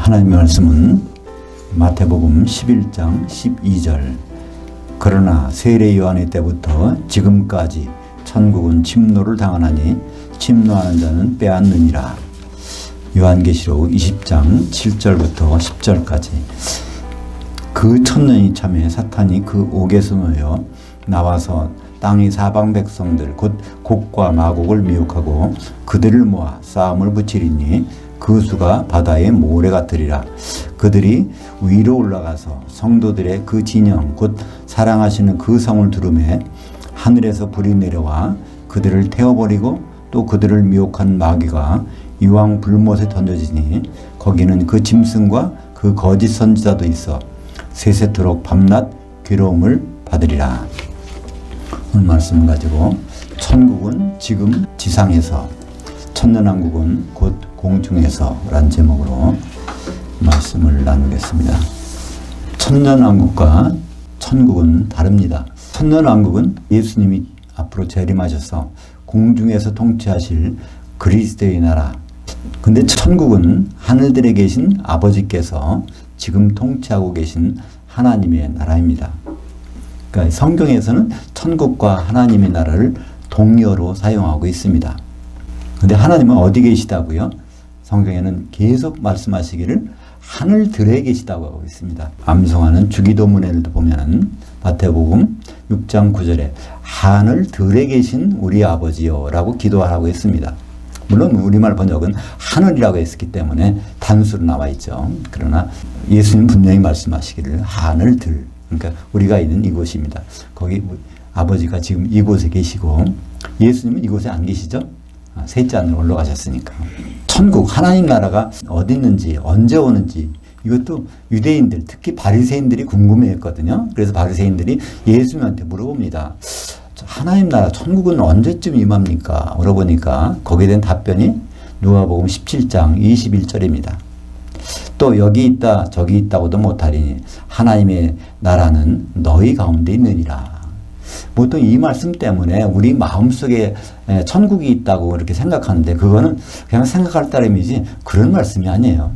하나님의 말씀은 마태복음 11장 12절 그러나 세례 요한의 때부터 지금까지 천국은 침노를 당하나니 침노하는 자는 빼앗느니라. 요한계시록 20장 7절부터 10절까지 그 천년이 참에 사탄이 그 옥에서 놓여 나와서 땅의 사방 백성들 곧 곡과 마곡을 미혹하고 그들을 모아 싸움을 붙이리니 그 수가 바다의 모래 같으리라. 그들이 위로 올라가서 성도들의 그 진영 곧 사랑하시는 그 성을 두르매 하늘에서 불이 내려와 그들을 태워버리고 또 그들을 미혹한 마귀가 이왕 불못에 던져지니 거기는 그 짐승과 그 거짓 선지자도 있어 세세토록 밤낮 괴로움을 받으리라. 오늘 말씀을 가지고 천국은 지금 지상에서 천년왕국은 곧 공중에서 라는 제목으로 말씀을 나누겠습니다. 천년왕국과 천국은 다릅니다. 천년왕국은 예수님이 앞으로 재림하셔서 공중에서 통치하실 그리스도의 나라. 근데 천국은 하늘들에 계신 아버지께서 지금 통치하고 계신 하나님의 나라입니다. 그러니까 성경에서는 천국과 하나님의 나라를 동의어로 사용하고 있습니다. 근데 하나님은 어디 계시다고요? 성경에는 계속 말씀하시기를 하늘들에 계시다고 하고 있습니다. 암송하는 주기도문에도 보면은 마태복음 6장 9절에 하늘들에 계신 우리 아버지요 라고 기도하라고 했습니다. 물론 우리말 번역은 하늘이라고 했기 때문에 단수로 나와 있죠. 그러나 예수님 분명히 말씀하시기를 하늘들, 그러니까 우리가 있는 이곳입니다. 거기 아버지가 지금 이곳에 계시고 예수님은 이곳에 안 계시죠? 셋째 하늘로 올라가셨으니까. 천국 하나님 나라가 어디 있는지 언제 오는지 이것도 유대인들 특히 바리새인들이 궁금해했거든요. 그래서 바리새인들이 예수님한테 물어봅니다. 하나님 나라 천국은 언제쯤 임합니까? 물어보니까 거기에 대한 답변이 누가복음 17장 21절입니다. 또 여기 있다 저기 있다고도 못하리니 하나님의 나라는 너희 가운데 있느니라. 보통 이 말씀 때문에 우리 마음속에 천국이 있다고 이렇게 생각하는데 그거는 그냥 생각할 따름이지 그런 말씀이 아니에요.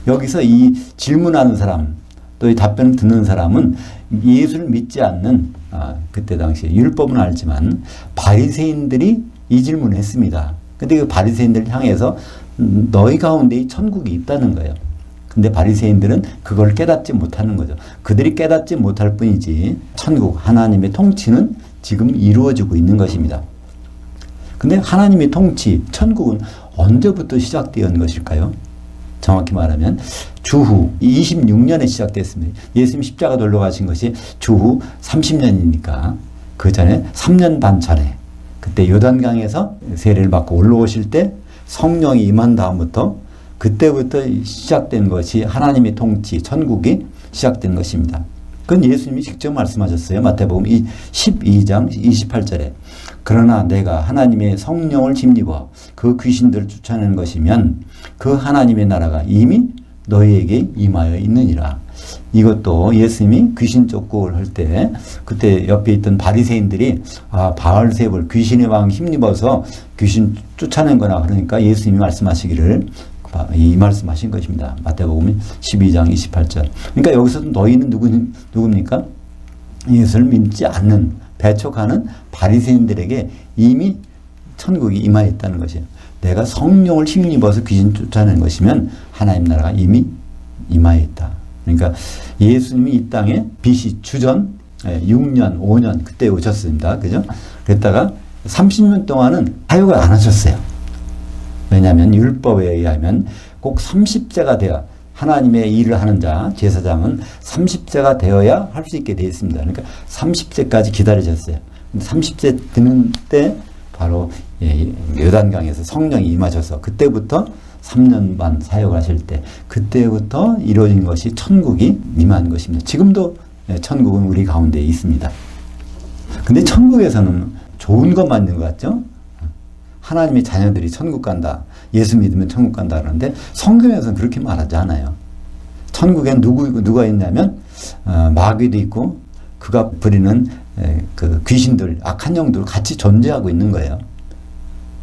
여기서 이 질문하는 사람 또 이 답변을 듣는 사람은 예수를 믿지 않는 그때 당시에 율법은 알지만 바리새인들이 이 질문을 했습니다. 근데 그 바리새인들을 향해서 너희 가운데 이 천국이 있다는 거예요. 근데 바리새인들은 그걸 깨닫지 못하는 거죠. 그들이 깨닫지 못할 뿐이지 천국 하나님의 통치는 지금 이루어지고 있는 것입니다. 근데 하나님의 통치 천국은 언제부터 시작되었는 것일까요? 정확히 말하면 주후 26년에 시작됐습니다. 예수님 십자가 돌아가신 것이 주후 30년이니까 그 전에 3년 반 전에 그때 요단강에서 세례를 받고 올라오실 때 성령이 임한 다음부터 그때부터 시작된 것이 하나님의 통치, 천국이 시작된 것입니다. 그건 예수님이 직접 말씀하셨어요. 마태복음 12장 28절에 그러나 내가 하나님의 성령을 힘입어 그 귀신들을 쫓아내는 것이면 그 하나님의 나라가 이미 너희에게 임하여 있느니라. 이것도 예수님이 귀신 쫓고 할 때 그때 옆에 있던 바리새인들이 바알세불 귀신의 왕 힘입어서 귀신 쫓아낸 거나 그러니까 예수님이 말씀하시기를 이 말씀하신 것입니다. 마태복음 12장 28절. 그러니까 여기서 너희는 누굽니까? 예수를 믿지 않는 배척하는 바리새인들에게 이미 천국이 임하였다는 것이에요. 내가 성령을 힘입어서 귀신 쫓아낸 것이면 하나님 나라가 이미 임하였다. 그러니까 예수님이 이 땅에 BC 주전 6년, 5년 그때 오셨습니다. 그죠? 그랬다가 30년 동안은 사역을 안 하셨어요. 왜냐하면 율법에 의하면 꼭 30세가 되어 하나님의 일을 하는 자, 제사장은 30세가 되어야 할 수 있게 되어 있습니다. 그러니까 30세까지 기다리셨어요. 30세 되는 때 바로 요단강에서 성령이 임하셔서 그때부터 3년 반 사역하실 때 그때부터 이루어진 것이 천국이 임한 것입니다. 지금도 천국은 우리 가운데 있습니다. 근데 천국에서는 좋은 것만 있는 것 같죠? 하나님의 자녀들이 천국 간다. 예수 믿으면 천국 간다 그러는데 성경에서는 그렇게 말하지 않아요. 천국엔 누가 있냐면 마귀도 있고 그가 부리는 그 귀신들, 악한 영들 같이 존재하고 있는 거예요.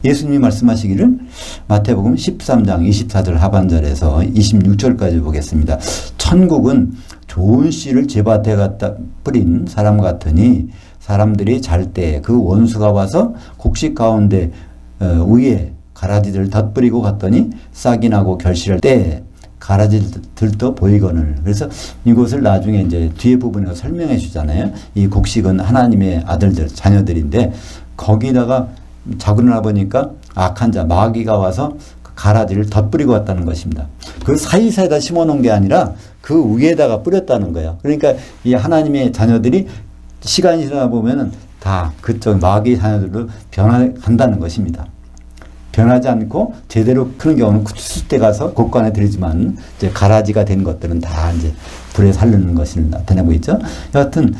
예수님이 말씀하시기를 마태복음 13장 24절 하반절에서 26절까지 보겠습니다. 천국은 좋은 씨를 제밭에 갖다 뿌린 사람 같으니 사람들이 잘 때 그 원수가 와서 곡식 가운데 위에 가라지들을 덧뿌리고 갔더니 싹이 나고 결실할 때 가라지들도 보이거늘. 그래서 이것을 나중에 이제 뒤에 부분에 설명해 주잖아요. 이 곡식은 하나님의 아들들, 자녀들인데 거기다가 자고 일어나 보니까 악한 자, 마귀가 와서 가라지를 덧뿌리고 왔다는 것입니다. 그 사이사이에다 심어놓은 게 아니라 그 위에다가 뿌렸다는 거예요. 그러니까 이 하나님의 자녀들이 시간이 지나다 보면은 다 그쪽 마귀의 자녀들로 변화한다는 것입니다. 변하지 않고 제대로 크는 경우는 숫대 가서 곳간에 들이지만 이제 가라지가 된 것들은 다 이제 불에 살르는 것을 나타내고 있죠. 여하튼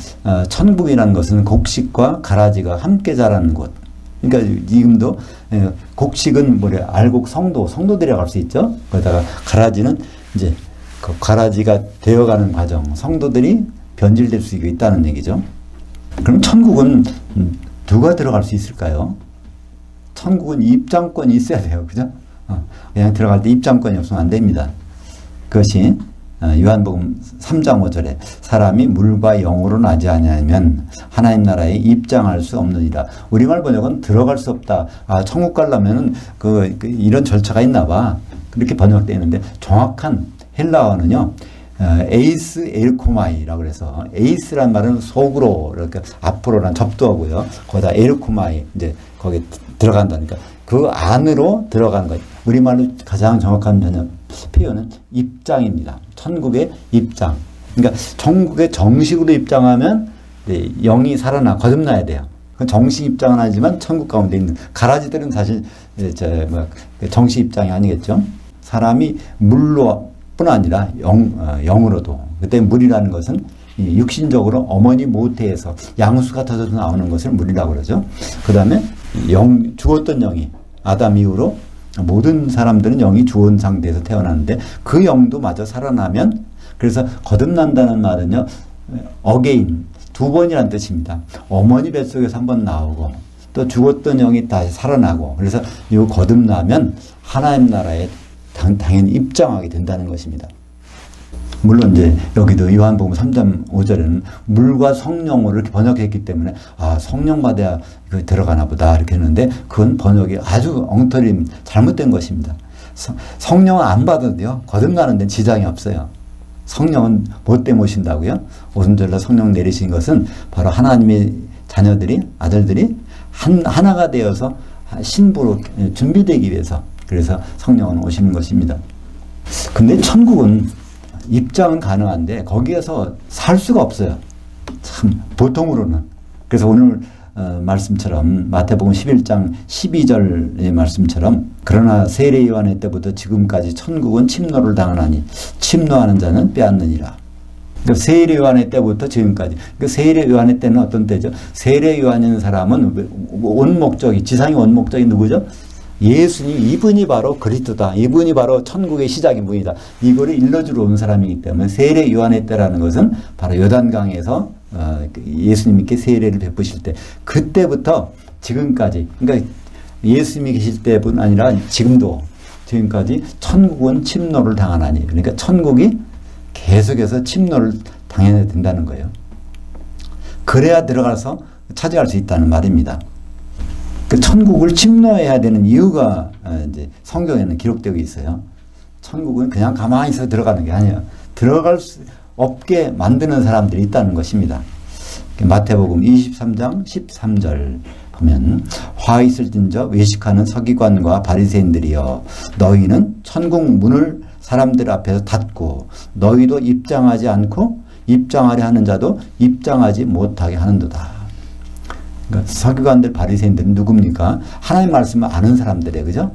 천국이라는 것은 곡식과 가라지가 함께 자라는 곳. 그러니까 지금도 곡식은 알곡 성도들이라고 할 수 있죠. 거기다가 가라지는 이제 그 가라지가 되어가는 과정, 성도들이 변질될 수 있다는 얘기죠. 그럼 천국은 누가 들어갈 수 있을까요? 천국은 입장권이 있어야 돼요. 그죠? 그냥 들어갈 때 입장권이 없으면 안 됩니다. 그것이 요한복음 3장 5절에 사람이 물과 영으로 나지 아니하면 하나님 나라에 입장할 수 없느니라. 우리말 번역은 들어갈 수 없다. 천국 가려면은 이런 절차가 있나 봐. 그렇게 번역되어 있는데 정확한 헬라어는요. 에이스 에르코마이라고 그래서 에이스란 말은 속으로 이렇게 앞으로란 접두하고요. 거기다 에르코마이 이제 거기 들어간다니까 그 안으로 들어가는 거예요. 우리말로 가장 정확한 표현은 입장입니다. 천국의 입장. 그러니까 천국에 정식으로 입장하면 영이 살아나 거듭나야 돼요. 정식 입장은 아니지만 천국 가운데 있는 가라지들은 사실 정식 입장이 아니겠죠. 사람이 물로 뿐 아니라 영으로도. 그때 물이라는 것은 육신적으로 어머니 모태에서 양수가 터져서 나오는 것을 물이라고 그러죠. 그 다음에 죽었던 영이 아담 이후로 모든 사람들은 영이 죽은 상태에서 태어났는데 그 영도 마저 살아나면, 그래서 거듭난다는 말은요, 어게인, 두 번이라는 뜻입니다. 어머니 뱃속에서 한 번 나오고 또 죽었던 영이 다시 살아나고, 그래서 이 거듭나면 하나님 나라에 당연히 입장하게 된다는 것입니다. 물론 이제 여기도 요한복음 3장 5절에는 물과 성령으로 이렇게 번역했기 때문에 성령 받아야 들어가나 보다 이렇게 했는데 그건 번역이 아주 엉터리 잘못된 것입니다. 성령은 안 받아도요 거듭나는 데는 지장이 없어요. 성령은 뭐 때문에 오신다고요? 오순절날 성령 내리신 것은 바로 하나님의 자녀들이, 아들들이 하나가 되어서 신부로 준비되기 위해서, 그래서 성령은 오시는 것입니다. 근데 천국은 입장은 가능한데 거기에서 살 수가 없어요. 참 보통으로는. 그래서 오늘 말씀처럼 마태복음 11장 12절의 말씀처럼 그러나 세례 요한의 때부터 지금까지 천국은 침노를 당하나니 침노하는 자는 빼앗느니라. 그러니까 세례 요한의 때부터 지금까지. 그러니까 세례 요한의 때는 어떤 때죠? 세례 요한인 사람은 원목적이, 지상의 원목적이 누구죠? 예수님, 이분이 바로 그리스도다. 이분이 바로 천국의 시작인 분이다. 이거를 일러주러 온 사람이기 때문에 세례 요한의 때라는 것은 바로 요단강에서 예수님께 세례를 베푸실 때, 그때부터 지금까지, 그러니까 예수님이 계실 때뿐 아니라 지금까지 천국은 침노를 당하나니, 그러니까 천국이 계속해서 침노를 당해야 된다는 거예요. 그래야 들어가서 차지할 수 있다는 말입니다. 그 천국을 침노해야 되는 이유가 이제 성경에는 기록되고 있어요. 천국은 그냥 가만히 있어 들어가는 게 아니에요. 들어갈 수 없게 만드는 사람들이 있다는 것입니다. 마태복음 23장 13절 보면 화 있을진저 외식하는 서기관과 바리새인들이여 너희는 천국 문을 사람들 앞에서 닫고 너희도 입장하지 않고 입장하려 하는 자도 입장하지 못하게 하는도다. 그러니까 서기관들, 바리새인들은 누굽니까? 하나님 말씀을 아는 사람들이에요. 그죠?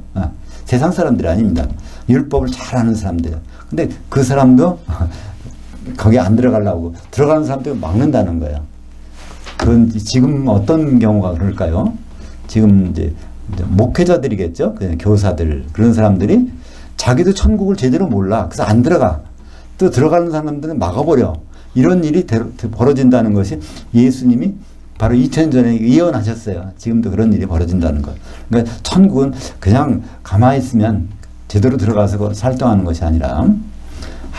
세상 사람들이 아닙니다. 율법을 잘 아는 사람들이에요. 근데 그 사람도 거기 안 들어가려고 들어가는 사람들 막는다는 거예요. 그건 지금 어떤 경우가 그럴까요? 지금 이제 목회자들이겠죠? 그냥 교사들, 그런 사람들이 자기도 천국을 제대로 몰라. 그래서 안 들어가. 또 들어가는 사람들은 막아버려. 이런 일이 벌어진다는 것이 예수님이 바로 2000년 전에 예언하셨어요. 지금도 그런 일이 벌어진다는 것. 그러니까 천국은 그냥 가만히 있으면 제대로 들어가서 살동하는 것이 아니라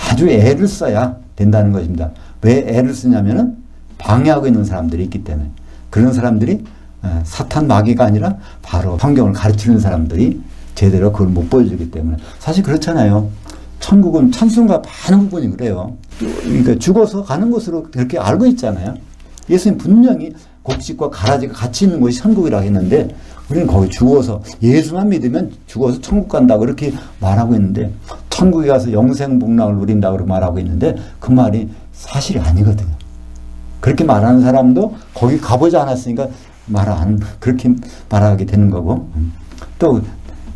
아주 애를 써야 된다는 것입니다. 왜 애를 쓰냐면은 방해하고 있는 사람들이 있기 때문에. 그런 사람들이 사탄 마귀가 아니라 바로 성경을 가르치는 사람들이 제대로 그걸 못 보여주기 때문에. 사실 그렇잖아요. 천국은 찬송가 많은 부분이 그래요. 그러니까 죽어서 가는 곳으로 그렇게 알고 있잖아요. 예수님 분명히 곡식과 가라지가 같이 있는 곳이 천국이라고 했는데 우리는 거기 죽어서 예수만 믿으면 죽어서 천국 간다고 그렇게 말하고 있는데 천국에 가서 영생복락을 누린다고 말하고 있는데 그 말이 사실이 아니거든요. 그렇게 말하는 사람도 거기 가보지 않았으니까 그렇게 말하게 되는 거고 또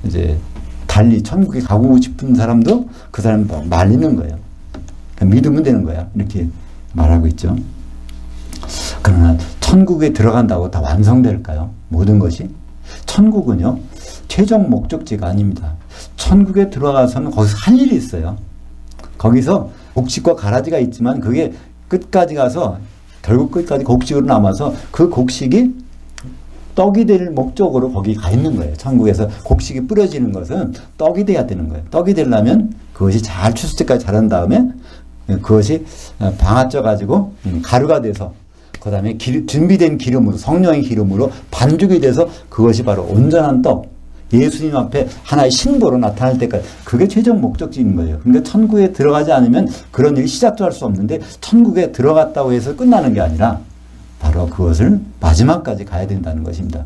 이제 달리 천국에 가고 싶은 사람도 그 사람 말리는 거예요. 그러니까 믿으면 되는 거야. 이렇게 말하고 있죠. 그러나 천국에 들어간다고 다 완성될까요? 모든 것이? 천국은요. 최종 목적지가 아닙니다. 천국에 들어가서는 거기서 할 일이 있어요. 거기서 곡식과 가라지가 있지만 그게 끝까지 가서 결국 끝까지 곡식으로 남아서 그 곡식이 떡이 될 목적으로 거기 가 있는 거예요. 천국에서 곡식이 뿌려지는 것은 떡이 돼야 되는 거예요. 떡이 되려면 그것이 잘 추수 때까지 자란 다음에 그것이 방아쪄 가지고 가루가 돼서 그 다음에 준비된 기름으로 성령의 기름으로 반죽이 돼서 그것이 바로 온전한 떡 예수님 앞에 하나의 신보로 나타날 때까지 그게 최종 목적지인 거예요. 그러니까 천국에 들어가지 않으면 그런 일이 시작도 할 수 없는데 천국에 들어갔다고 해서 끝나는 게 아니라 바로 그것을 마지막까지 가야 된다는 것입니다.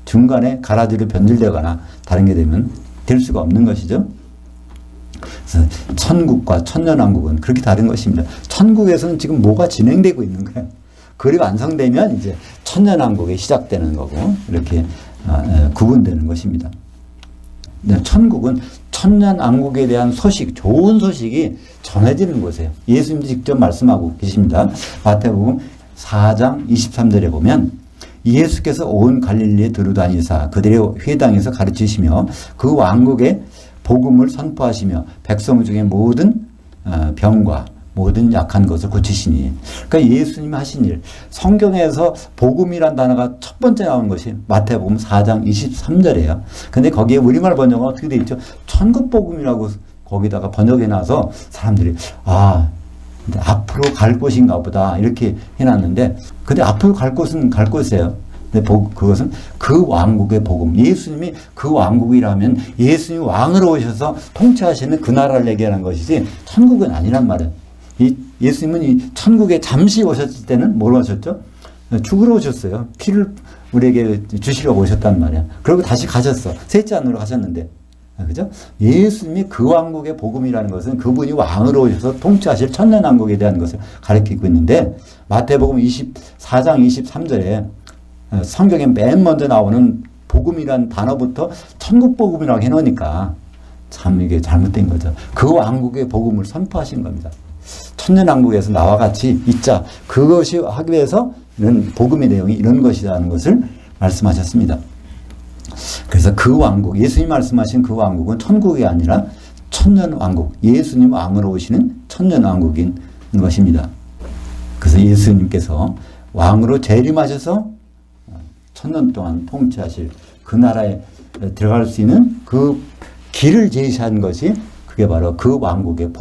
중간에 가라지로 변질되거나 다른 게 되면 될 수가 없는 것이죠. 그래서 천국과 천년왕국은 그렇게 다른 것입니다. 천국에서는 지금 뭐가 진행되고 있는 거예요. 그리 완성되면 이제 천년왕국이 시작되는 거고 이렇게 구분되는 것입니다. 천국은 천년왕국에 대한 소식, 좋은 소식이 전해지는 곳이에요. 예수님이 직접 말씀하고 계십니다. 마태복음 4장 23절에 보면 예수께서 온 갈릴리에 두루다니사 그들의 회당에서 가르치시며 그 왕국의 복음을 선포하시며 백성 중에 모든 병과 모든 약한 것을 고치시니. 그러니까 예수님이 하신 일. 성경에서 복음이란 단어가 첫 번째 나오는 것이 마태복음 4장 23절이에요. 근데 거기에 우리말 번역은 어떻게 되어 있죠? 천국복음이라고 거기다가 번역해 놔서 사람들이 앞으로 갈 곳인가 보다 이렇게 해놨는데 근데 앞으로 갈 곳은 갈 곳이에요. 근데 그것은 그 왕국의 복음. 예수님이 그 왕국이라면 예수님이 왕으로 오셔서 통치하시는 그 나라를 얘기하는 것이지 천국은 아니란 말이에요. 예수님은 이 천국에 잠시 오셨을 때는 뭘 하셨죠? 죽으러 오셨어요. 피를 우리에게 주시려고 오셨단 말이야. 그리고 다시 가셨어. 셋째 하늘로 가셨는데. 그죠? 예수님이 그 왕국의 복음이라는 것은 그분이 왕으로 오셔서 통치하실 천년왕국에 대한 것을 가르치고 있는데 마태복음 24장 23절에 성경에 맨 먼저 나오는 복음이란 단어부터 천국복음이라고 해놓으니까 참 이게 잘못된 거죠. 그 왕국의 복음을 선포하신 겁니다. 천년왕국에서 나와 같이 있자. 그것이 하기 위해서 이런 복음의 내용이 이런 것이라는 것을 말씀하셨습니다. 그래서 그 왕국, 예수님 말씀하신 그 왕국은 천국이 아니라 천년왕국, 예수님 왕으로 오시는 천년왕국인 것입니다. 그래서 예수님께서 왕으로 재림하셔서 천년 동안 통치하실 그 나라에 들어갈 수 있는 그 길을 제시한 것이 그게 바로 그 왕국의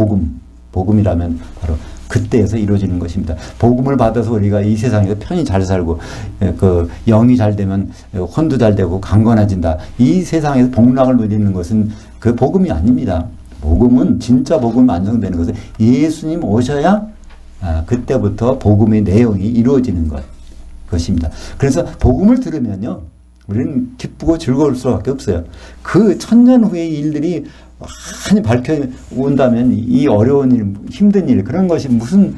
복음이라면 바로 그때에서 이루어지는 것입니다. 복음을 받아서 우리가 이 세상에서 편히 잘 살고 그 영이 잘 되면 혼도 잘 되고 강건해진다. 이 세상에서 복락을 누리는 것은 그 복음이 아닙니다. 복음은 진짜 복음이 완성되는 것은 예수님 오셔야 그때부터 복음의 내용이 이루어지는 것입니다. 그래서 복음을 들으면요. 우리는 기쁘고 즐거울 수밖에 없어요. 그 천년 후의 일들이 많이 밝혀온다면 이 어려운 일, 힘든 일 그런 것이 무슨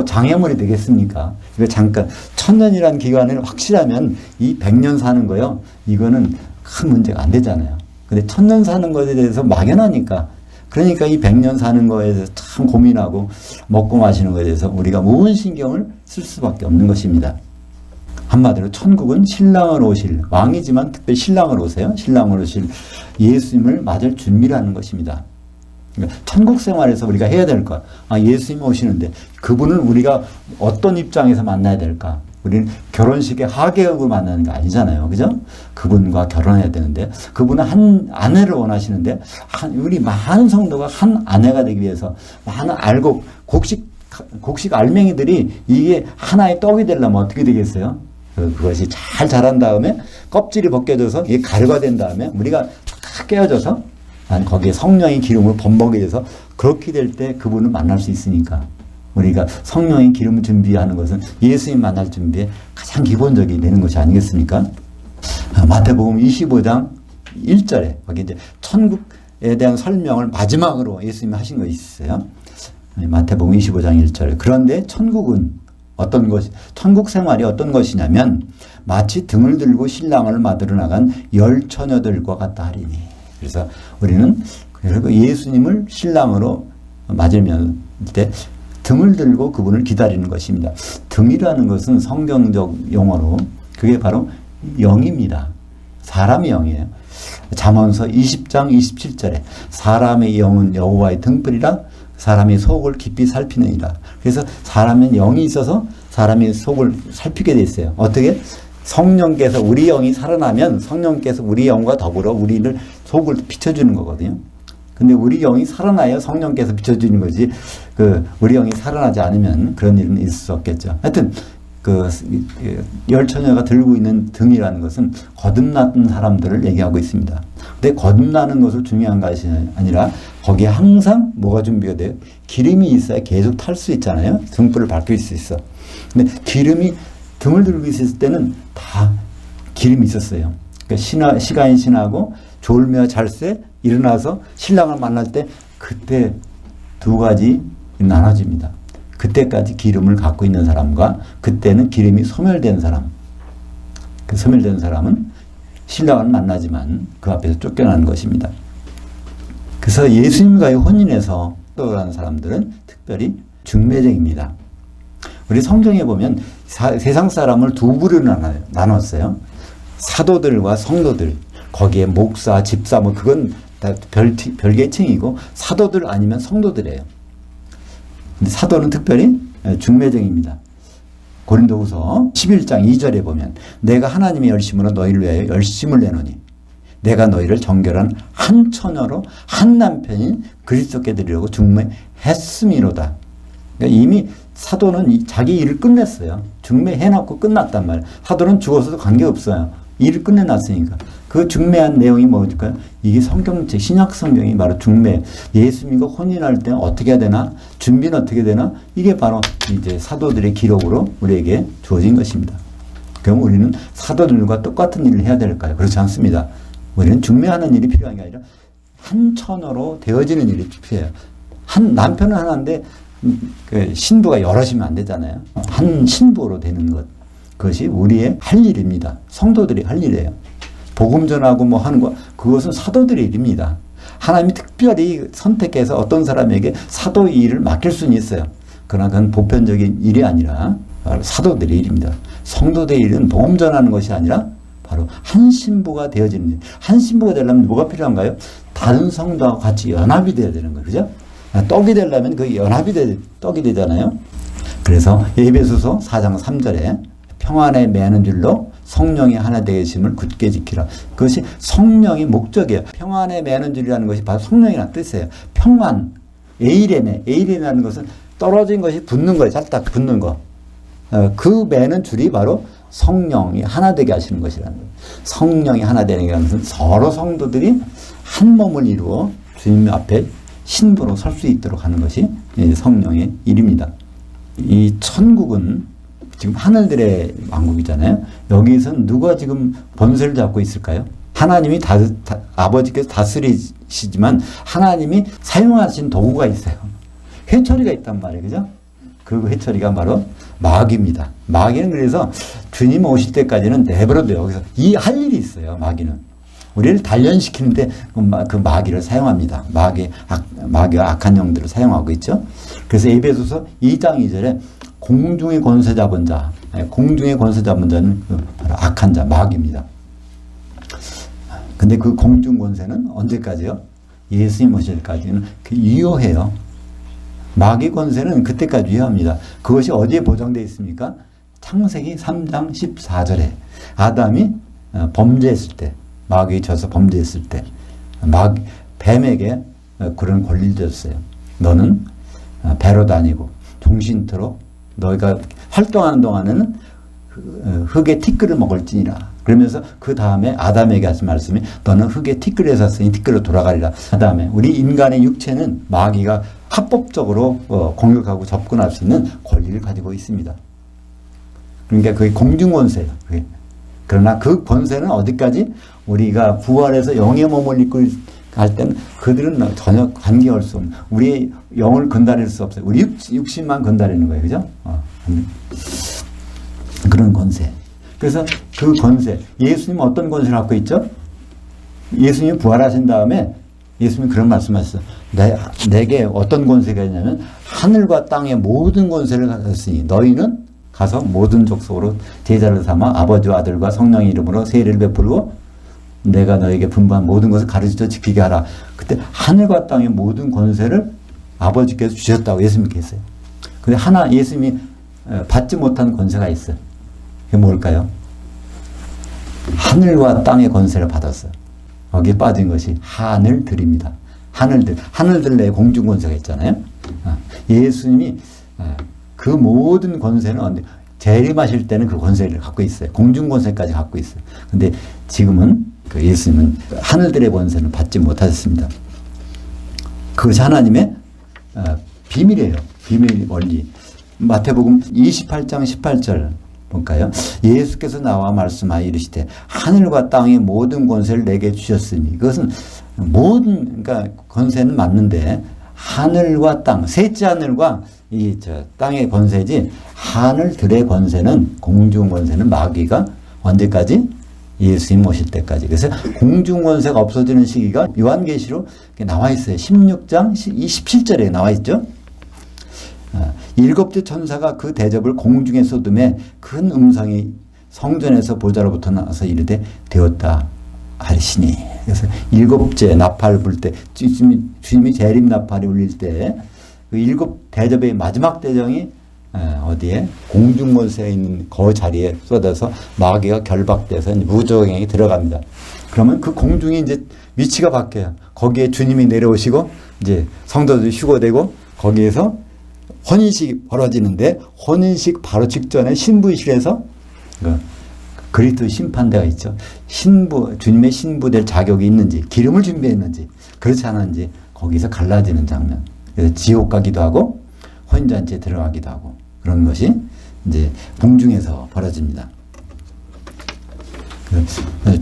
장애물이 되겠습니까? 이거 잠깐 천년이라는 기간을 확실하면 이 100년 사는 거요. 이거는 큰 문제가 안 되잖아요. 근데 천년 사는 것에 대해서 막연하니까 그러니까 이 100년 사는 거에 대해서 참 고민하고 먹고 마시는 것에 대해서 우리가 무슨 신경을 쓸 수밖에 없는 것입니다. 한마디로 천국은 신랑을 오실 왕이지만 특별히 신랑을 오세요. 신랑을 오실 예수님을 맞을 준비라는 것입니다. 그러니까 천국 생활에서 우리가 해야 될 것. 예수님 오시는데 그분을 우리가 어떤 입장에서 만나야 될까? 우리는 결혼식에 하객을 만나는 게 아니잖아요. 그죠? 그분과 결혼해야 되는데, 그분은 한 아내를 원하시는데, 우리 많은 성도가 한 아내가 되기 위해서 많은 곡식 알맹이들이 이게 하나의 떡이 되려면 어떻게 되겠어요? 그것이 잘 자란 다음에 껍질이 벗겨져서 이게 가루가 된 다음에 우리가 다 깨어져서 거기에 성령의 기름을 범벅이 돼서 그렇게 될 때 그분을 만날 수 있으니까 우리가 성령의 기름을 준비하는 것은 예수님 만날 준비에 가장 기본적이 되는 것이 아니겠습니까? 마태복음 25장 1절에 거기 이제 천국에 대한 설명을 마지막으로 예수님이 하신 것이 있어요. 마태복음 25장 1절. 그런데 천국은 어떤 것이, 천국 생활이 어떤 것이냐면 마치 등을 들고 신랑을 맞으러 나간 열 처녀들과 같다 하리니. 그래서 우리는 예수님을 신랑으로 맞으면 때 등을 들고 그분을 기다리는 것입니다. 등이라는 것은 성경적 용어로 그게 바로 영입니다. 사람의 영이에요. 잠언서 20장 27절에 사람의 영은 여호와의 등불이라 사람의 속을 깊이 살피느니라. 그래서 사람은 영이 있어서 사람의 속을 살피게 돼 있어요. 어떻게? 성령께서 우리 영이 살아나면 성령께서 우리 영과 더불어 우리를 속을 비춰주는 거거든요. 근데 우리 영이 살아나야 성령께서 비춰주는 거지, 우리 영이 살아나지 않으면 그런 일은 있을 수 없겠죠. 하여튼, 열 처녀가 들고 있는 등이라는 것은 거듭났던 사람들을 얘기하고 있습니다. 근데 거듭나는 것을 중요한 것이 아니라 거기에 항상 뭐가 준비가 돼요? 기름이 있어야 계속 탈 수 있잖아요. 등불을 밝힐 수 있어. 근데 기름이 등을 들고 있을 때는 다 기름이 있었어요. 그러니까 시간이 지나고 졸며 잘새 일어나서 신랑을 만날 때 그때 두 가지 나눠집니다. 그때까지 기름을 갖고 있는 사람과 그때는 기름이 소멸된 사람. 그 소멸된 사람은 신랑을 만나지만 그 앞에서 쫓겨나는 것입니다. 그래서 예수님과의 혼인에서 떠오르는 사람들은 특별히 중매쟁입니다. 우리 성경에 보면 세상 사람을 두 부류로 나눴어요. 사도들과 성도들. 거기에 목사, 집사 뭐 그건 다 별계층이고 사도들 아니면 성도들이에요. 근데 사도는 특별히 중매쟁입니다. 고린도후서 11장 2절에 보면 내가 하나님의 열심으로 너희를 위하여 열심을 내노니 내가 너희를 정결한 한 처녀로 한 남편인 그리스도께 드리려고 중매했음이로다. 그러니까 이미 사도는 자기 일을 끝냈어요. 중매해놓고 끝났단 말이에요. 사도는 죽어서도 관계없어요. 일을 끝내놨으니까. 그 중매한 내용이 뭘까요? 이게 성경책, 신약 성경이 바로 중매. 예수 믿고 혼인할 때 어떻게 해야 되나? 준비는 어떻게 되나? 이게 바로 이제 사도들의 기록으로 우리에게 주어진 것입니다. 그럼 우리는 사도들과 똑같은 일을 해야 될까요? 그렇지 않습니다. 우리는 중매하는 일이 필요한 게 아니라 한 처녀로 되어지는 일이 필요해요. 한 남편은 하나인데 그 신부가 여럿이면 안 되잖아요. 한 신부로 되는 것. 그것이 우리의 할 일입니다. 성도들이 할 일이에요. 복음 전하고 뭐 하는 거, 그것은 사도들의 일입니다. 하나님이 특별히 선택해서 어떤 사람에게 사도의 일을 맡길 수는 있어요. 그러나 그건 보편적인 일이 아니라 바로 사도들의 일입니다. 성도들의 일은 복음 전하는 것이 아니라 바로 한 신부가 되어지는 일. 한 신부가 되려면 뭐가 필요한가요? 다른 성도와 같이 연합이 되어야 되는 거예요. 그죠? 떡이 되려면 그 연합이 떡이 되잖아요. 그래서 에베소서 4장 3절에 평안에 매는 줄로 성령이 하나 되심을 굳게 지키라. 그것이 성령의 목적이에요. 평안에 매는 줄이라는 것이 바로 성령이라는 뜻이에요. 평안, 에이레라는 것은 떨어진 것이 붙는 거예요. 살짝 붙는 거. 그 매는 줄이 바로 성령이 하나 되게 하시는 것이라는 거예요. 성령이 하나 되는 것은 서로 성도들이 한 몸을 이루어 주님 앞에 신부로 설 수 있도록 하는 것이 성령의 일입니다. 이 천국은 지금 하늘들의 왕국이잖아요. 여기서는 누가 지금 번세를 잡고 있을까요? 하나님이 아버지께서 다스리시지만 하나님이 사용하신 도구가 있어요. 회초리가 있단 말이에요. 그죠? 그 회초리가 바로 마귀입니다. 마귀는 그래서 주님 오실 때까지는 내버려둬요. 여기서 할 일이 있어요. 마귀는. 우리를 단련시키는데 그 마귀를 사용합니다. 마귀와 악한 영들을 사용하고 있죠. 그래서 에베소서 2장 2절에 공중의 권세 잡은 자, 공중의 권세 잡은 자는 바로 악한 자, 마귀입니다. 근데 그 공중 권세는 언제까지요? 예수님 오실 때까지는 유효해요. 마귀 권세는 그때까지 유효합니다. 그것이 어디에 보장되어 있습니까? 창세기 3장 14절에 아담이 범죄했을 때, 마귀에 져서 범죄했을 때 뱀에게 그런 권리를 줬어요. 너는 배로 다니고 종신토록 너희가 활동하는 동안에는 흙의 티끌을 먹을지니라. 그러면서 그 다음에 아담에게 하신 말씀이 너는 흙의 티끌에서 왔으니 티끌로 돌아가리라. 그 다음에 우리 인간의 육체는 마귀가 합법적으로 공격하고 접근할 수 있는 권리를 가지고 있습니다. 그러니까 그게 공중권세예요. 그게. 그러나 그 권세는 어디까지? 우리가 부활해서 영의 몸을 입고 할 때는 그들은 전혀 관계할 수 없는, 우리의 영을 건드릴 수 없어요. 우리 육신만 건드리는 거예요. 그죠? 그런 권세. 그래서 그 권세, 예수님은 어떤 권세를 갖고 있죠? 예수님이 부활하신 다음에 예수님이 그런 말씀하셨어요. 내게 어떤 권세가 있냐면 하늘과 땅의 모든 권세를 가졌으니 너희는 가서 모든 족속으로 제자를 삼아 아버지와 아들과 성령의 이름으로 세례를 베풀고 내가 너에게 분부한 모든 것을 가르쳐 지키게 하라. 그때 하늘과 땅의 모든 권세를 아버지께서 주셨다고 예수님께 했어요. 근데 하나 예수님이 받지 못한 권세가 있어요. 그게 뭘까요? 하늘과 땅의 권세를 받았어요. 거기에 빠진 것이 하늘들입니다. 하늘들 내에 공중 권세가 있잖아요. 예수님이 그 모든 권세는 재림하실 때는 그 권세를 갖고 있어요. 공중 권세까지 갖고 있어요. 근데 지금은 그 예수님은 하늘들의 권세는 받지 못하셨습니다. 그것이 하나님의 비밀이에요. 비밀 원리. 마태복음 28장 18절 볼까요? 예수께서 나와 말씀하여 이르시되 하늘과 땅의 모든 권세를 내게 주셨으니, 이것은 모든, 그러니까 권세는 맞는데 하늘과 땅, 셋째 하늘과 땅의 권세지, 하늘들의 권세는, 공중 권세는 마귀가 언제까지? 예수님 오실 때까지. 그래서 공중 권세가 없어지는 시기가 요한계시로 나와 있어요. 16장 27절에 나와 있죠. 일곱째 천사가 그 대접을 공중에 쏟음에 큰 음성이 성전에서 보좌로부터 나와서 이르되 되었다 하시니. 그래서 일곱째 나팔 불 때, 주님이 재림 나팔이 울릴 때 그 일곱 대접의 마지막 대정이 어디에? 공중권세에 있는 그 자리에 쏟아서 마귀가 결박돼서 무저갱이 들어갑니다. 그러면 그 공중이 이제 위치가 바뀌어요. 거기에 주님이 내려오시고 이제 성도들이 휴거되고 거기에서 혼인식이 벌어지는데, 혼인식 바로 직전에 신부실에서 그리스도 심판대가 있죠. 주님의 신부될 자격이 있는지, 기름을 준비했는지, 그렇지 않은지 거기서 갈라지는 장면. 그래서 지옥 가기도 하고 혼인잔치에 들어가기도 하고 그런 것이 이제 공중에서 벌어집니다.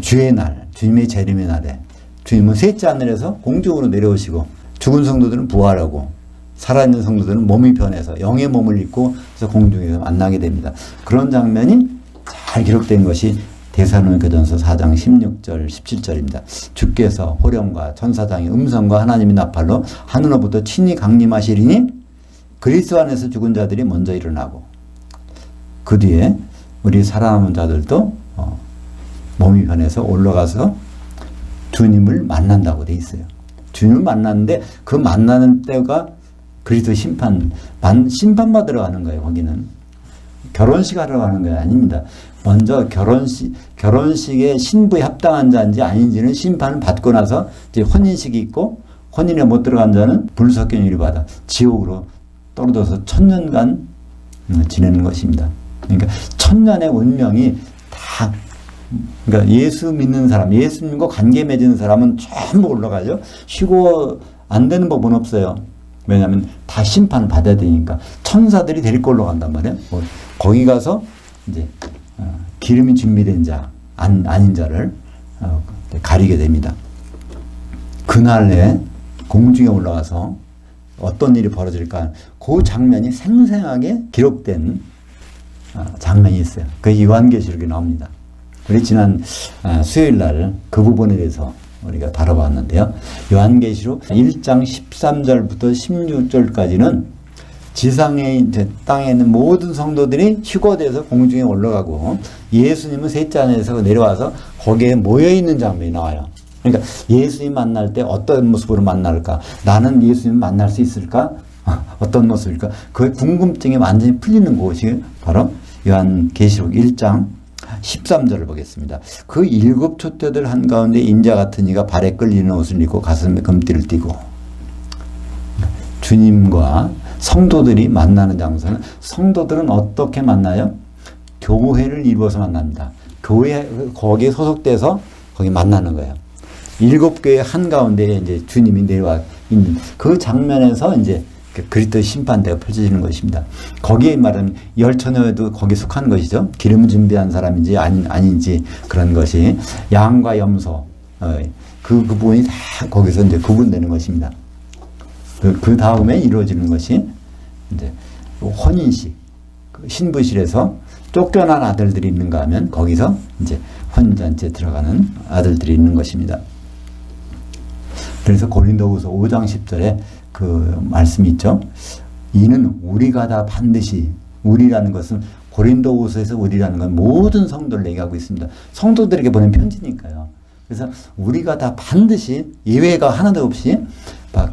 주의 날, 주님의 재림의 날에 주님은 셋째 하늘에서 공중으로 내려오시고 죽은 성도들은 부활하고 살아있는 성도들은 몸이 변해서 영의 몸을 입고 그래서 공중에서 만나게 됩니다. 그런 장면이 잘 기록된 것이 데살로니가전서 4장 16절 17절입니다. 주께서 호령과 천사장의 음성과 하나님의 나팔로 하늘로부터 친히 강림하시리니 그리스도 안에서 죽은 자들이 먼저 일어나고 그 뒤에 우리 살아남은 자들도 몸이 변해서 올라가서 주님을 만난다고 돼 있어요. 주님을 만났는데 그 만나는 때가 그리스도 심판받으러 가는 거예요. 거기는 결혼식 하러 가는 거 아닙니다. 먼저 결혼식에 신부에 합당한 자인지 아닌지는 심판을 받고 나서 이제 혼인식이 있고, 혼인에 못 들어간 자는 불석견유를 받아 지옥으로 떨어져서 1000년간 지내는 것입니다. 그러니까 1000년의 운명이 다, 그러니까 예수 믿는 사람, 예수님과 관계 맺은 사람은 전부 올라가죠. 쉬고 안 되는 법은 없어요. 왜냐하면 다 심판을 받아야 되니까 천사들이 데리고 올라간단 말이에요. 거기 가서 이제 기름이 준비된 자, 아닌 자를 가리게 됩니다. 그날에 공중에 올라가서 어떤 일이 벌어질까, 그 장면이 생생하게 기록된 장면이 있어요. 그 요한계시록에 나옵니다. 우리 지난 수요일 날 그 부분에 대해서 우리가 다뤄봤는데요. 요한계시록 1장 13절부터 16절까지는 지상에 이제 땅에 있는 모든 성도들이 휴거돼서 공중에 올라가고 예수님은 셋째 하늘에서 내려와서 거기에 모여 있는 장면이 나와요. 그러니까 예수님 만날 때 어떤 모습으로 만날까? 나는 예수님 만날 수 있을까? 어떤 모습일까? 그 궁금증이 완전히 풀리는 곳이 바로 요한계시록 1장 13절을 보겠습니다. 그 7 촛대들 한가운데 인자 같은 이가 발에 끌리는 옷을 입고 가슴에 금띠를 띠고. 주님과 성도들이 만나는 장소는, 성도들은 어떻게 만나요? 교회를 이루어서 만납니다. 교회, 거기에 소속돼서 거기 만나는 거예요. 7교회 한가운데에 이제 주님이 내려와 있는 그 장면에서 이제 그리스도의 심판대가 펼쳐지는 것입니다. 거기에 말하는 열처녀도 거기에 속한 것이죠. 기름 준비한 사람인지 아닌지 그런 것이 양과 염소, 그 부분이 다 거기서 이제 구분되는 것입니다. 그 다음에 이루어지는 것이 이제 혼인식, 신부실에서 쫓겨난 아들들이 있는가 하면 거기서 이제 혼인잔치에 들어가는 아들들이 있는 것입니다. 그래서 고린도후서 5장 10절에 그 말씀이 있죠. 이는 우리가 다 반드시, 우리라는 것은 고린도후서에서 우리라는 건 모든 성도를 얘기하고 있습니다. 성도들에게 보낸 편지니까요. 그래서 우리가 다 반드시 예외가 하나도 없이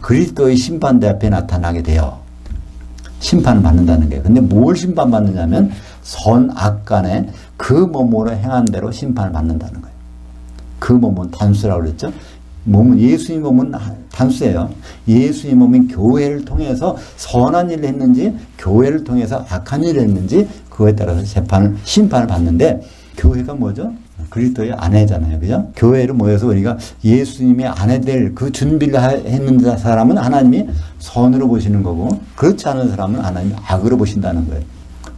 그리스도의 심판대 앞에 나타나게 돼요. 심판을 받는다는 거예요. 근데 뭘 심판받느냐면 선악 간에 그 몸으로 행한 대로 심판을 받는다는 거예요. 그 몸은 단수라고 그랬죠. 몸은, 예수님 몸은 단수예요. 예수님 몸인 교회를 통해서 선한 일을 했는지 교회를 통해서 악한 일을 했는지 그거에 따라서 심판을 받는데, 교회가 뭐죠? 그리스도의 아내잖아요. 그죠? 교회로 모여서 우리가 예수님의 아내 될 그 준비를 했는 사람은 하나님이 선으로 보시는 거고, 그렇지 않은 사람은 하나님이 악으로 보신다는 거예요.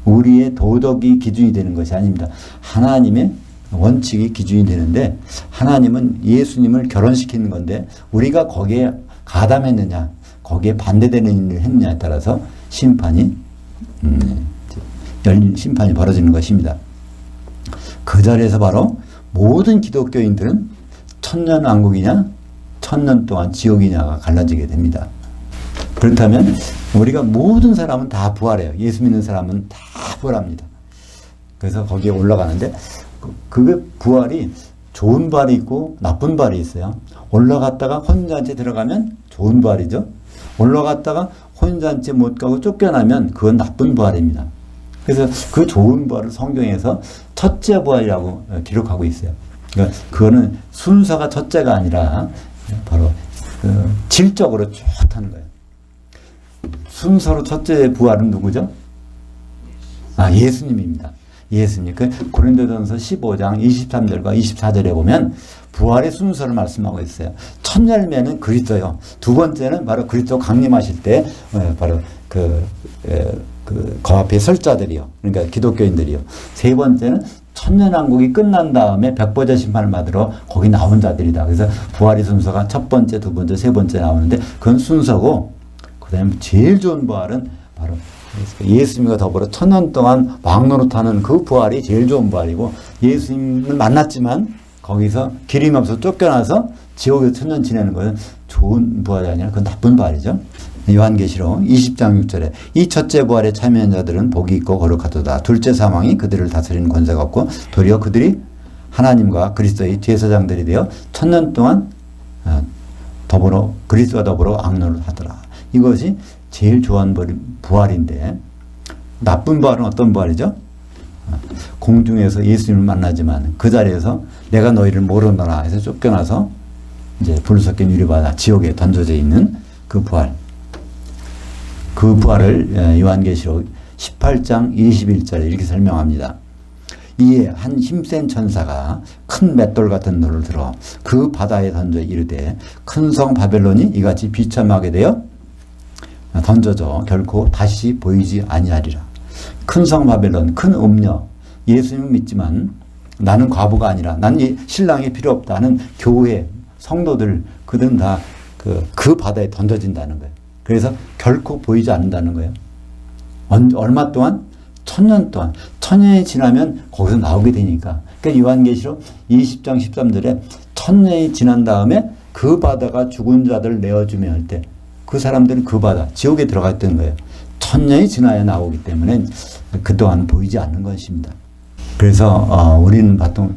우리의 도덕이 기준이 되는 것이 아닙니다. 하나님의 원칙이 기준이 되는데, 하나님은 예수님을 결혼시키는 건데 우리가 거기에 가담했느냐, 거기에 반대되는 일을 했느냐에 따라서 심판이 벌어지는 것입니다. 그 자리에서 바로 모든 기독교인들은 천년왕국이냐 1000년 동안 지옥이냐가 갈라지게 됩니다. 그렇다면 우리가 모든 사람은 다 부활해요. 예수 믿는 사람은 다 부활합니다. 그래서 거기에 올라가는데, 그게 부활이 좋은 부활이 있고 나쁜 부활이 있어요. 올라갔다가 혼인잔치에 들어가면 좋은 부활이죠. 올라갔다가 혼인잔치에 못 가고 쫓겨나면 그건 나쁜 부활입니다. 그래서 그 좋은 부활을 성경에서 첫째 부활이라고 기록하고 있어요. 그러니까 그거는 순서가 첫째가 아니라 바로 질적으로 좋다는 거예요. 순서로 첫째 부활은 누구죠? 예수님입니다. 예수님. 그 고린도전서 15장 23절과 24절에 보면 부활의 순서를 말씀하고 있어요. 첫 열매는 그리스도요. 두 번째는 바로 그리스도 강림하실 때 바로 그 앞에 설 자들이요. 그러니까 기독교인들이요. 세 번째는 천년왕국이 끝난 다음에 백보자 심판을 받으러 거기 나온 자들이다. 그래서 부활의 순서가 첫 번째, 두 번째, 세 번째 나오는데 그건 순서고, 그 다음에 제일 좋은 부활은 바로 예수님과 더불어 1000년 동안 왕노릇하는 그 부활이 제일 좋은 부활이고, 예수님을 만났지만 거기서 기름이 없어서 쫓겨나서 지옥에서 1000년 지내는 것은 좋은 부활이 아니라 그건 나쁜 부활이죠. 요한계시록 20장 6절에 이 첫째 부활에 참여한 자들은 복이 있고 거룩하도다. 둘째 사망이 그들을 다스리는 권세가 없고 도리어 그들이 하나님과 그리스도의 제사장들이 되어 1000년 동안 더불어 그리스도와 더불어 악노를 하더라. 이것이 제일 좋아하는 부활인데, 나쁜 부활은 어떤 부활이죠? 공중에서 예수님을 만나지만 그 자리에서 내가 너희를 모르노라 해서 쫓겨나서 이제 불 섞인 유리바다 지옥에 던져져 있는 그 부활. 그 부활을 요한계시록 18장 21절에 이렇게 설명합니다. 이에 한 힘센 천사가 큰 맷돌 같은 돌을 들어 그 바다에 던져 이르되 큰 성 바벨론이 이같이 비참하게 되어 던져져 결코 다시 보이지 아니하리라. 큰 성 바벨론, 큰 음녀. 예수님을 믿지만 나는 과부가 아니라, 나는 신랑이 필요 없다 하는 교회 성도들, 그들은 다 그 바다에 던져진다는 거예요. 그래서 결코 보이지 않는다는 거예요. 얼마 동안? 1000년 동안. 1000년이 지나면 거기서 나오게 되니까. 그러니까 요한계시록 20장 13절에 1000년이 지난 다음에 그 바다가 죽은 자들을 내어주며 할 때 그 사람들은 그 바다, 지옥에 들어가 있던 거예요. 1000년이 지나야 나오기 때문에 그동안 보이지 않는 것입니다. 그래서 우리는 보통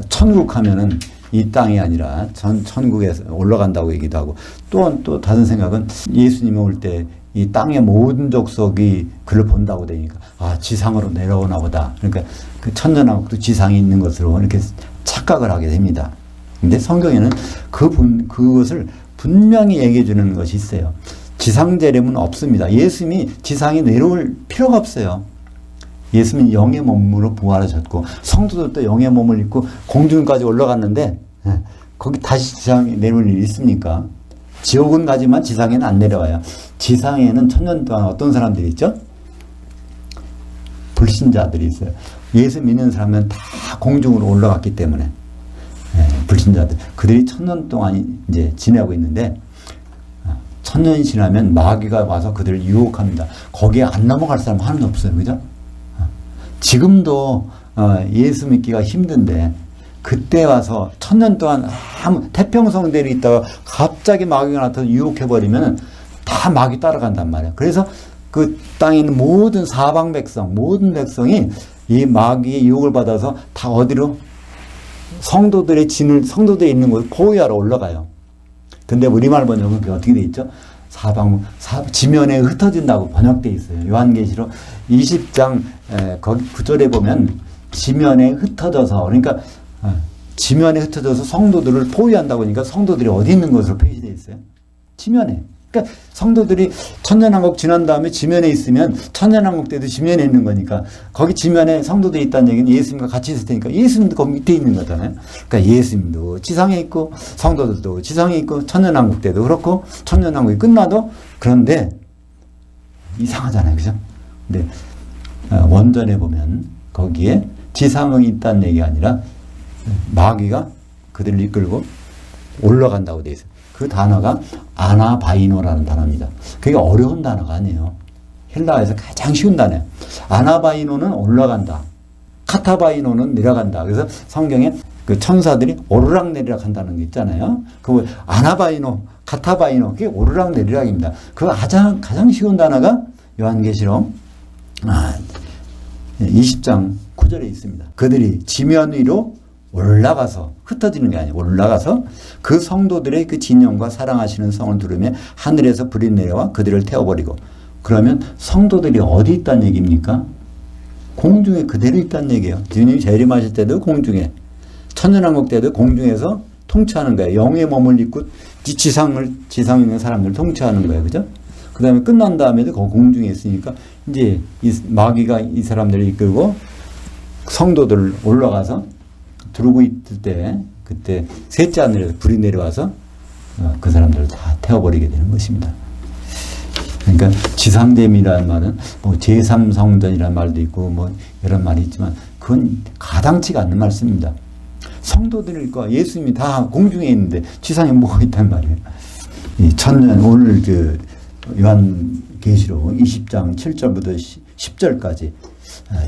천국 하면은 이 땅이 아니라 천국에 올라간다고 얘기도 하고, 또 다른 생각은 예수님이 올 때 이 땅의 모든 족속이 그를 본다고 되니까 아 지상으로 내려오나 보다. 그러니까 그 천년왕국도 지상에 있는 것으로 이렇게 착각을 하게 됩니다. 근데 성경에는 그것을 분명히 얘기해 주는 것이 있어요. 지상 재림은 없습니다. 예수님이 지상에 내려올 필요가 없어요. 예수님이 영의 몸으로 부활하셨고 성도들도 영의 몸을 입고 공중까지 올라갔는데 거기 다시 지상에 내려올 일이 있습니까? 지옥은 가지만 지상에는 안 내려와요. 지상에는 천년 동안 어떤 사람들이 있죠? 불신자들이 있어요. 예수 믿는 사람은 다 공중으로 올라갔기 때문에 불신자들 그들이 천년 동안 이제 지내고 있는데 천년이 지나면 마귀가 와서 그들을 유혹합니다. 거기에 안 넘어갈 사람 하나도 없어요. 그죠? 지금도 예수 믿기가 힘든데 그때 와서 천년 동안 태평성대로 있다가 갑자기 마귀가 나타나서 유혹해버리면 다 마귀 따라간단 말이에요. 그래서 그 땅에 있는 모든 사방 백성, 모든 백성이 이 마귀의 유혹을 받아서 다 어디로? 성도들이 있는 곳 포위하러 올라가요. 근데 우리말 번역은 그게 어떻게 돼 있죠? 지면에 흩어진다고 번역돼 있어요. 요한계시록 20장 거기 9절에 보면 지면에 흩어져서 그러니까 지면에 흩어져서 성도들을 포위한다고 하니까 성도들이 어디 있는 것으로 표시되어 있어요? 지면에. 그러니까 성도들이 천년왕국 지난 다음에 지면에 있으면 천년왕국 때도 지면에 있는 거니까 거기 지면에 성도들이 있다는 얘기는 예수님과 같이 있을 테니까 예수님도 거기 밑에 있는 거잖아요. 그러니까 예수님도 지상에 있고 성도들도 지상에 있고 천년왕국 때도 그렇고 천년왕국이 끝나도 그런데 이상하잖아요. 그죠? 근데 원전에 보면 거기에 지상에 있다는 얘기가 아니라 마귀가 그들을 이끌고 올라간다고 되어 있어요. 그 단어가 아나바이노라는 단어입니다. 그게 어려운 단어가 아니에요. 헬라어에서 가장 쉬운 단어예요. 아나바이노는 올라간다. 카타바이노는 내려간다. 그래서 성경에 그 천사들이 오르락내리락 한다는 게 있잖아요. 그 아나바이노, 카타바이노, 그게 오르락내리락입니다. 그 가장 쉬운 단어가 요한계시록 20장 9절에 있습니다. 그들이 지면 위로 올라가서 흩어지는 게 아니에요. 올라가서 그 성도들의 그 진영과 사랑하시는 성을 두르며 하늘에서 불이 내려와 그들을 태워버리고 그러면 성도들이 어디 있다는 얘기입니까? 공중에 그대로 있다는 얘기예요. 주님이 재림하실 때도 공중에 천년왕국 때도 공중에서 통치하는 거예요. 영의 몸을 입고 지상에 있는 사람들을 통치하는 거예요. 그죠? 그 다음에 끝난 다음에도 그 공중에 있으니까 이제 마귀가 이 사람들을 이끌고 성도들 올라가서 두르고 있을 때 그때 셋째 하늘에서 불이 내려와서 그 사람들을 다 태워버리게 되는 것입니다. 그러니까 지상됨이라는 말은 뭐 제3성전이라는 말도 있고 뭐 여러 말이 있지만 그건 가당치가 않는 말씀입니다. 성도들과 예수님이 다 공중에 있는데 지상에 뭐가 있단 말이에요. 이 천년 오늘 그 요한계시록 20장 7절부터 10절까지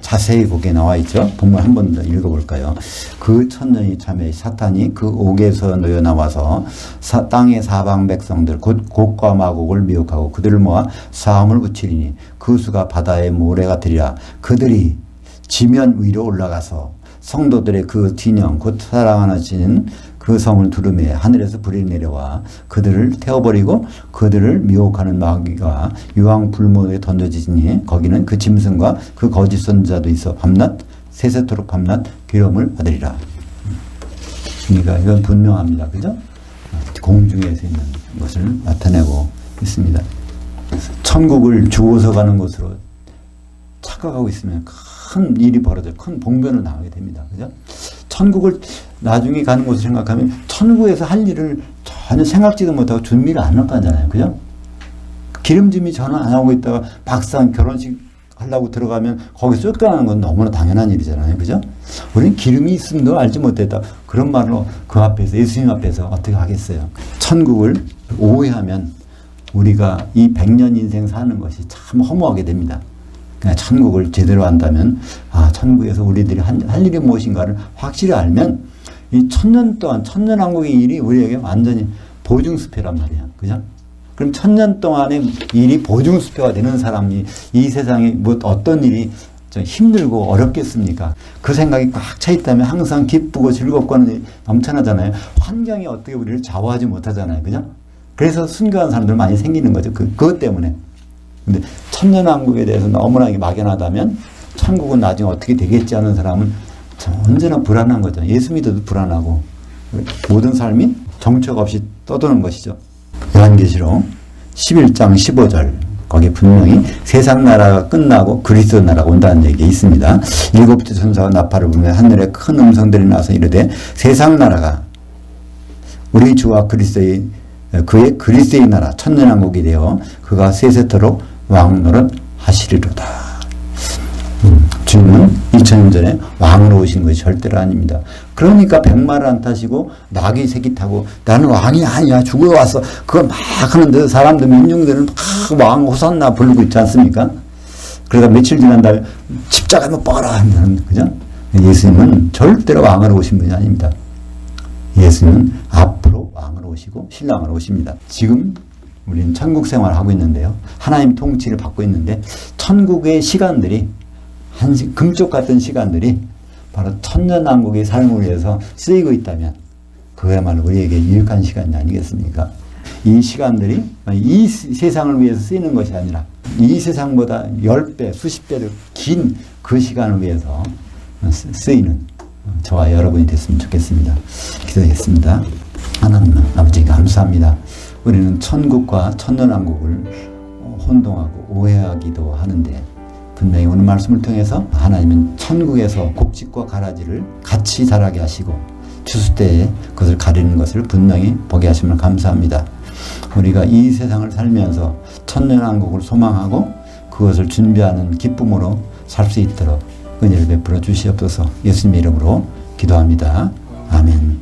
자세히 거기에 나와 있죠. 본문 한 번 더 읽어볼까요? 그 천년이 참에 사탄이 그 옥에서 놓여 나와서 땅의 사방 백성들 곧 곡과 마곡을 미혹하고 그들을 모아 싸움을 붙이리니 그 수가 바다의 모래가 되리라. 그들이 지면 위로 올라가서 성도들의 그 진영 곧 사랑하시는 그 성을 두르매 하늘에서 불이 내려와 그들을 태워버리고 그들을 미혹하는 마귀가 유황 불못에 던져지니 거기는 그 짐승과 그 거짓 선지자도 있어 밤낮 세세토록 밤낮 괴로움을 받으리라. 그러니까 이건 분명합니다. 그죠? 공중에서 있는 것을 나타내고 있습니다. 천국을 죽어서 가는 것으로 착각하고 있으면 큰 일이 벌어져 큰 봉변을 당하게 됩니다. 그죠? 천국을 나중에 가는 것을 생각하면 천국에서 할 일을 전혀 생각지도 못하고 준비를 안 하고 가잖아요. 그죠? 기름짐이 전화 안 하고 있다가 막상 결혼식 하려고 들어가면 거기서 쫓겨나는 건 너무나 당연한 일이잖아요. 그죠? 우리는 기름이 있음도 알지 못했다. 그런 말로 그 앞에서 예수님 앞에서 어떻게 하겠어요? 천국을 오해하면 우리가 이 100년 인생 사는 것이 참 허무하게 됩니다. 그러니까 천국을 제대로 한다면 천국에서 우리들이 할 일이 무엇인가를 확실히 알면 이 천년 동안 천년왕국의 일이 우리에게 완전히 보증수표란 말이야. 그죠? 그럼 천년 동안의 일이 보증수표가 되는 사람이 이 세상에 뭐 어떤 일이 좀 힘들고 어렵겠습니까? 그 생각이 꽉 차 있다면 항상 기쁘고 즐겁고 하는 일이 넘쳐나잖아요. 환경이 어떻게 우리를 좌우하지 못하잖아요. 그죠? 그래서 순교한 사람들 많이 생기는 거죠. 그것 때문에. 근데 천년왕국에 대해서 너무나 막연하다면 천국은 나중에 어떻게 되겠지 하는 사람은 언제나 불안한 거죠. 예수 믿어도 불안하고 모든 삶이 정처 없이 떠도는 것이죠. 요한계시록 11장 15절 거기에 분명히 세상 나라가 끝나고 그리스도 나라가 온다는 얘기가 있습니다. 일곱째 천사가 나팔을 불며 하늘에 큰 음성들이 나서 이르되 세상 나라가 우리 주와 그리스도의 나라 천년왕국이 되어 그가 세세토록 왕노릇 하시리로다. 주님은 2000년 전에 왕으로 오신 것이 절대로 아닙니다. 그러니까 백마를 안 타시고 나귀 새끼 타고 나는 왕이 아니야 죽어왔어 그걸 막 하는데 사람들 민중들은 막 왕 호산나 부르고 있지 않습니까? 그러다 며칠 지난 다음에 십자가에 못 박아라 한다는 그죠? 예수님은 절대로 왕으로 오신 분이 아닙니다. 예수님은 앞으로 왕으로 오시고 신랑으로 오십니다. 지금 우리는 천국 생활을 하고 있는데요. 하나님 통치를 받고 있는데 천국의 시간들이 금쪽 같은 시간들이 바로 천년왕국의 삶을 위해서 쓰이고 있다면 그야말로 우리에게 유익한 시간이 아니겠습니까? 이 시간들이 이 세상을 위해서 쓰이는 것이 아니라 이 세상보다 10배, 수십 배로 긴 그 시간을 위해서 쓰이는 저와 여러분이 됐으면 좋겠습니다. 기도하겠습니다. 하나님 아버지 감사합니다. 우리는 천국과 천년왕국을 혼동하고 오해하기도 하는데 분명히 오늘 말씀을 통해서 하나님은 천국에서 곡식과 가라지를 같이 자라게 하시고 추수 때에 그것을 가리는 것을 분명히 보게 하심을 감사합니다. 우리가 이 세상을 살면서 천년왕국을 소망하고 그것을 준비하는 기쁨으로 살 수 있도록 은혜를 베풀어 주시옵소서. 예수님의 이름으로 기도합니다. 아멘.